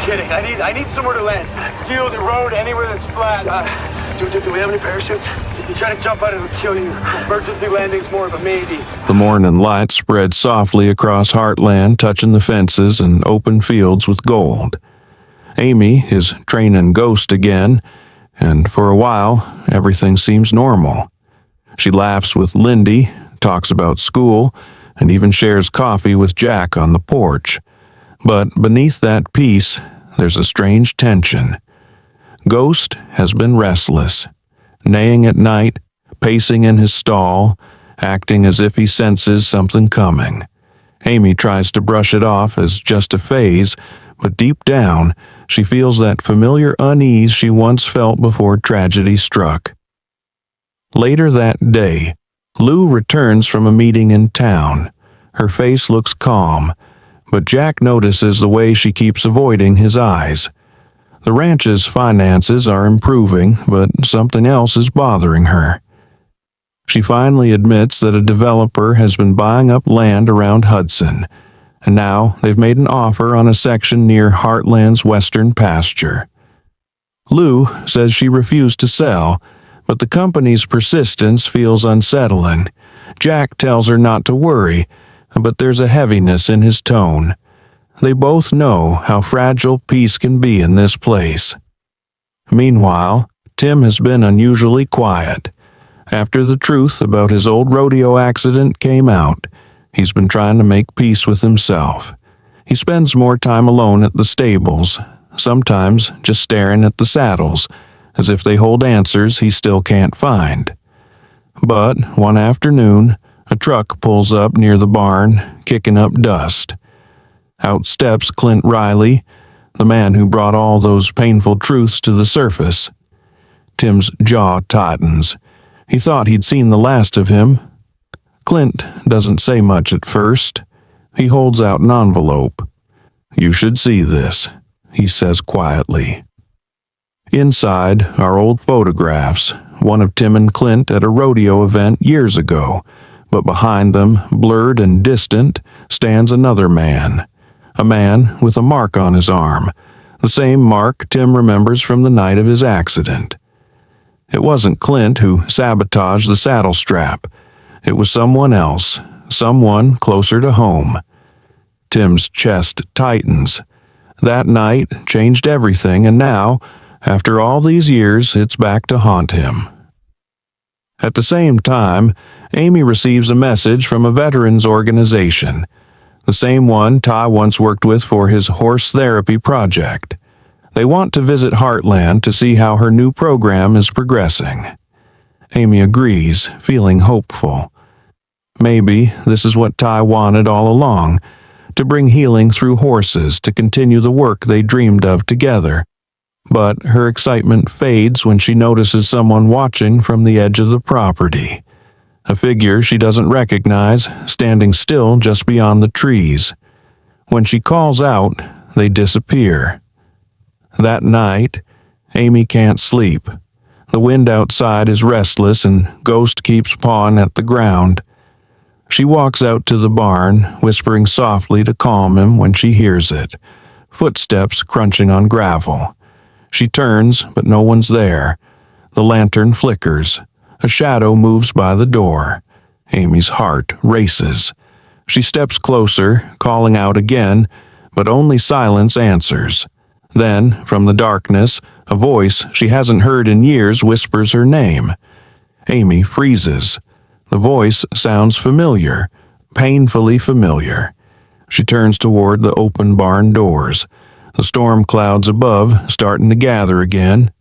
kidding. I need somewhere to land. Field, road, anywhere that's flat. Do we have any parachutes? If you try to jump out, it'll kill you. Emergency landing's more of a maybe. The morning light spread softly across Heartland, touching the fences and open fields with gold. Amy is training Ghost again, and for a while, everything seems normal. She laughs with Lindy, talks about school, and even shares coffee with Jack on the porch. But beneath that peace, there's a strange tension. Ghost has been restless, neighing at night, pacing in his stall, acting as if he senses something coming. Amy tries to brush it off as just a phase, but deep down, she feels that familiar unease she once felt before tragedy struck. Later that day, Lou returns from a meeting in town. Her face looks calm, but Jack notices the way she keeps avoiding his eyes. The ranch's finances are improving, but something else is bothering her. She finally admits that a developer has been buying up land around Hudson, and now they've made an offer on a section near Heartland's western pasture. Lou says she refused to sell, but the company's persistence feels unsettling. Jack tells her not to worry, but there's a heaviness in his tone. They both know how fragile peace can be in this place. Meanwhile, Tim has been unusually quiet. After the truth about his old rodeo accident came out, he's been trying to make peace with himself. He spends more time alone at the stables, sometimes just staring at the saddles, as if they hold answers he still can't find. But one afternoon, a truck pulls up near the barn, kicking up dust. Out steps Clint Riley, the man who brought all those painful truths to the surface. Tim's jaw tightens. He thought he'd seen the last of him. Clint doesn't say much at first. He holds out an envelope. "You should see this," he says quietly. Inside are old photographs, one of Tim and Clint at a rodeo event years ago, but behind them, blurred and distant, stands another man. A man with a mark on his arm, the same mark Tim remembers from the night of his accident. It wasn't Clint who sabotaged the saddle strap. It was someone else, someone closer to home. Tim's chest tightens. That night changed everything, and now, after all these years, it's back to haunt him. At the same time, Amy receives a message from a veterans organization, the same one Ty once worked with for his horse therapy project. They want to visit Heartland to see how her new program is progressing. Amy agrees, feeling hopeful. Maybe this is what Ty wanted all along, to bring healing through horses to continue the work they dreamed of together. But her excitement fades when she notices someone watching from the edge of the property. A figure she doesn't recognize, standing still just beyond the trees. When she calls out, they disappear. That night, Amy can't sleep. The wind outside is restless and Ghost keeps pawing at the ground. She walks out to the barn, whispering softly to calm him when she hears it. Footsteps crunching on gravel. She turns, but no one's there. The lantern flickers. A shadow moves by the door. Amy's heart races. She steps closer, calling out again, but only silence answers. Then, from the darkness, a voice she hasn't heard in years whispers her name. Amy freezes. The voice sounds familiar, painfully familiar. She turns toward the open barn doors. The storm clouds above starting to gather again.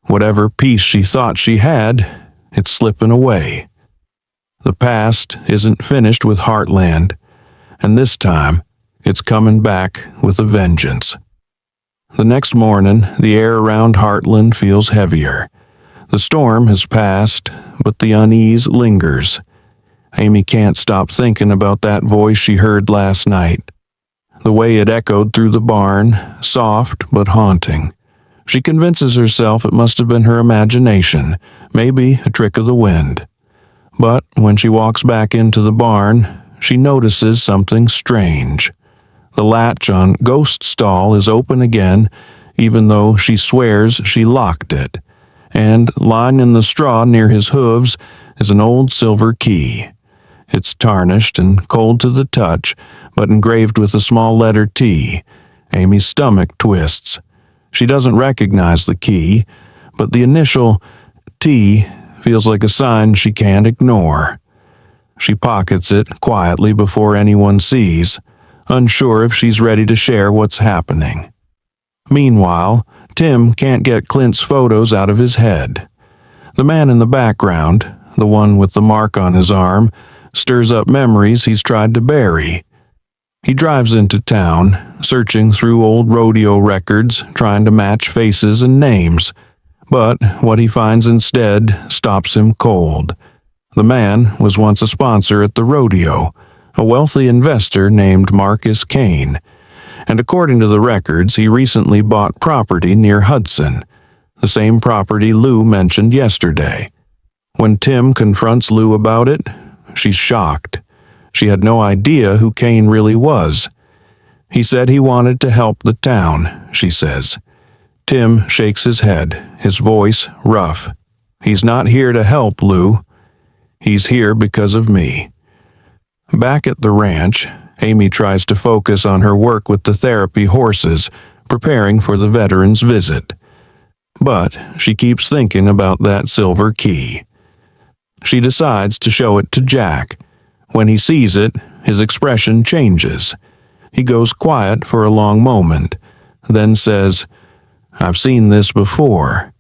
Whatever peace she thought she had, it's slipping away. The past isn't finished with Heartland, and this time it's coming back with a vengeance. The next morning, the air around Heartland feels heavier. The storm has passed, but the unease lingers. Amy can't stop thinking about that voice she heard last night. The way it echoed through the barn, soft but haunting. She convinces herself it must have been her imagination, maybe a trick of the wind. But when she walks back into the barn, she notices something strange. The latch on Ghost's stall is open again, even though she swears she locked it. And lying in the straw near his hooves is an old silver key. It's tarnished and cold to the touch, but engraved with a small letter T. Amy's stomach twists. She doesn't recognize the key, but the initial T feels like a sign she can't ignore. She pockets it quietly before anyone sees, unsure if she's ready to share what's happening. Meanwhile, Tim can't get Clint's photos out of his head. The man in the background, the one with the mark on his arm, stirs up memories he's tried to bury. He drives into town, searching through old rodeo records, trying to match faces and names. But what he finds instead stops him cold. The man was once a sponsor at the rodeo, a wealthy investor named Marcus Kane, and according to the records, he recently bought property near Hudson, the same property Lou mentioned yesterday. When Tim confronts Lou about it, she's shocked. She had no idea who Kane really was. He said he wanted to help the town, she says. Tim shakes his head, his voice rough. He's not here to help, Lou. He's here because of me. Back at the ranch, Amy tries to focus on her work with the therapy horses, preparing for the veteran's visit. But she keeps thinking about that silver key. She decides to show it to Jack. When he sees it, his expression changes. He goes quiet for a long moment, then says, "I've seen this before."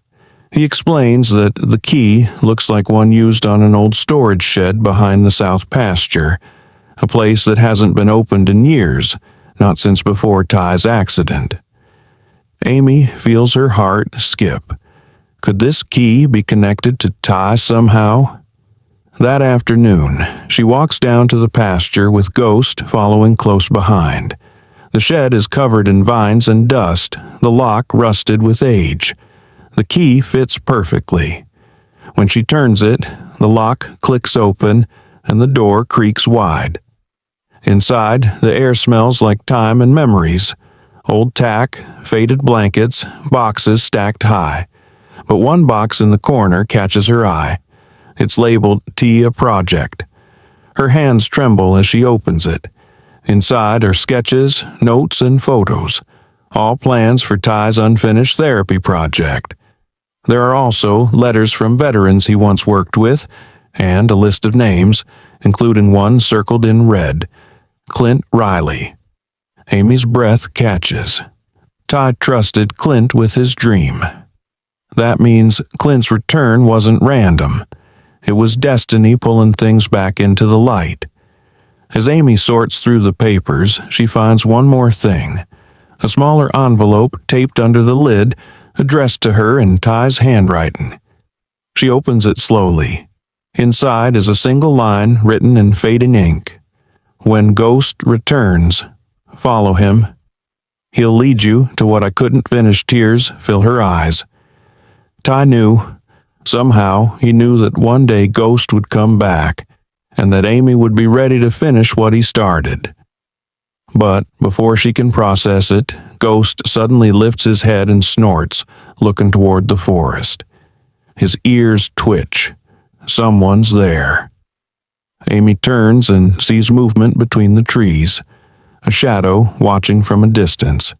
He explains that the key looks like one used on an old storage shed behind the south pasture, a place that hasn't been opened in years, not since before Ty's accident. Amy feels her heart skip. Could this key be connected to Ty somehow? That afternoon, she walks down to the pasture with Ghost following close behind. The shed is covered in vines and dust, the lock rusted with age. The key fits perfectly. When she turns it, the lock clicks open and the door creaks wide. Inside, the air smells like time and memories. Old tack, faded blankets, boxes stacked high. But one box in the corner catches her eye. It's labeled Tia Project. Her hands tremble as she opens it. Inside are sketches, notes, and photos, all plans for Ty's unfinished therapy project. There are also letters from veterans he once worked with, and a list of names, including one circled in red, Clint Riley. Amy's breath catches. Ty trusted Clint with his dream. That means Clint's return wasn't random. It was destiny pulling things back into the light. As Amy sorts through the papers, she finds one more thing. A smaller envelope taped under the lid, addressed to her in Ty's handwriting. She opens it slowly. Inside is a single line written in fading ink. "When Ghost returns, follow him. He'll lead you to what I couldn't finish." Tears fill her eyes. Ty knew. Somehow, he knew that one day Ghost would come back, and that Amy would be ready to finish what he started. But before she can process it, Ghost suddenly lifts his head and snorts, looking toward the forest. His ears twitch. Someone's there. Amy turns and sees movement between the trees, a shadow watching from a distance.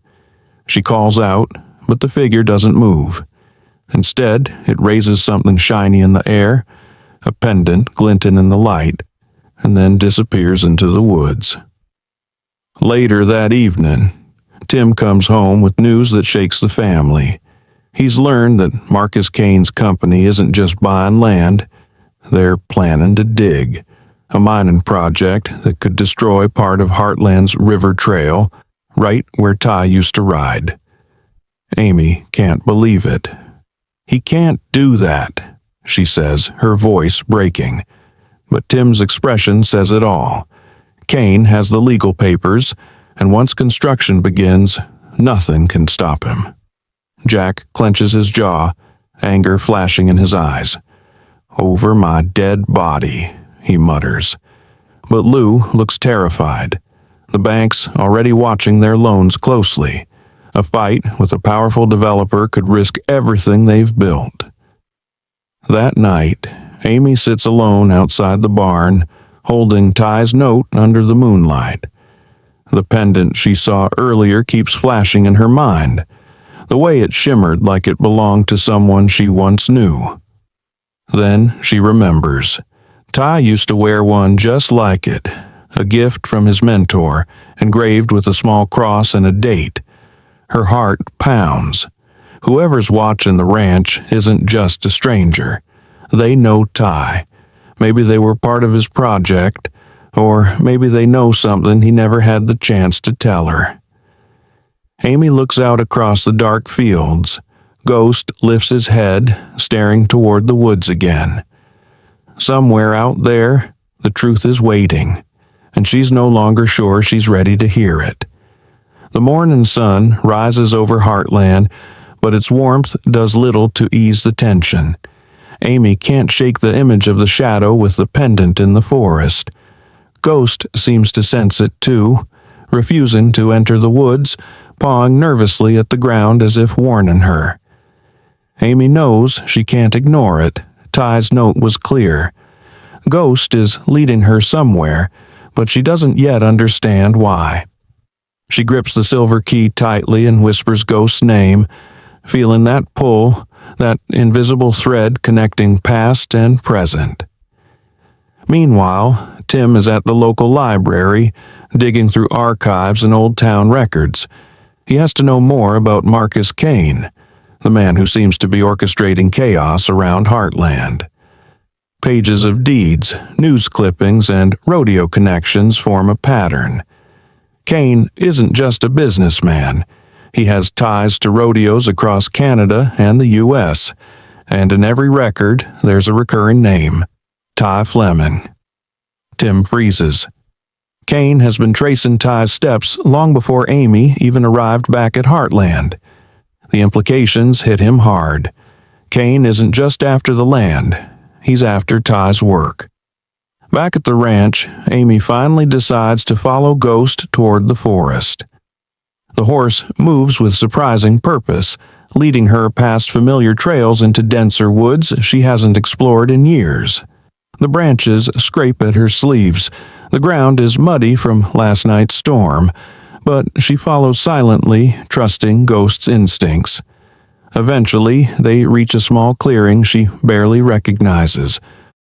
She calls out, but the figure doesn't move. Instead, it raises something shiny in the air, a pendant glinting in the light, and then disappears into the woods. Later that evening, Tim comes home with news that shakes the family. He's learned that Marcus Kane's company isn't just buying land. They're planning to dig, a mining project that could destroy part of Heartland's river trail, right where Ty used to ride. Amy can't believe it. "He can't do that," she says, her voice breaking. But Tim's expression says it all. Kane has the legal papers, and once construction begins, nothing can stop him. Jack clenches his jaw, anger flashing in his eyes. "Over my dead body," he mutters. But Lou looks terrified. the banks already watching their loans closely. A fight with a powerful developer could risk everything they've built. That night, Amy sits alone outside the barn, holding Ty's note under the moonlight. The pendant she saw earlier keeps flashing in her mind, the way it shimmered like it belonged to someone she once knew. Then she remembers. Ty used to wear one just like it, a gift from his mentor, engraved with a small cross and a date. Her heart pounds. Whoever's watching the ranch isn't just a stranger. They know Ty. Maybe they were part of his project, or maybe they know something he never had the chance to tell her. Amy looks out across the dark fields. Ghost lifts his head, staring toward the woods again. Somewhere out there, the truth is waiting, and she's no longer sure she's ready to hear it. The morning sun rises over Heartland, but its warmth does little to ease the tension. Amy can't shake the image of the shadow with the pendant in the forest. Ghost seems to sense it too, refusing to enter the woods, pawing nervously at the ground as if warning her. Amy knows she can't ignore it. Ty's note was clear. Ghost is leading her somewhere, but she doesn't yet understand why. She grips the silver key tightly and whispers Ghost's name, feeling that pull, that invisible thread connecting past and present. Meanwhile, Tim is at the local library, digging through archives and old town records. He has to know more about Marcus Kane, the man who seems to be orchestrating chaos around Heartland. Pages of deeds, news clippings, and rodeo connections form a pattern. Kane isn't just a businessman. He has ties to rodeos across Canada and the U.S., and in every record there's a recurring name, Ty Fleming. Tim freezes. Kane has been tracing Ty's steps long before Amy even arrived back at Heartland. The implications hit him hard. Kane isn't just after the land, he's after Ty's work. Back at the ranch, Amy finally decides to follow Ghost toward the forest. The horse moves with surprising purpose, leading her past familiar trails into denser woods she hasn't explored in years. The branches scrape at her sleeves. The ground is muddy from last night's storm, but she follows silently, trusting Ghost's instincts. Eventually, they reach a small clearing she barely recognizes.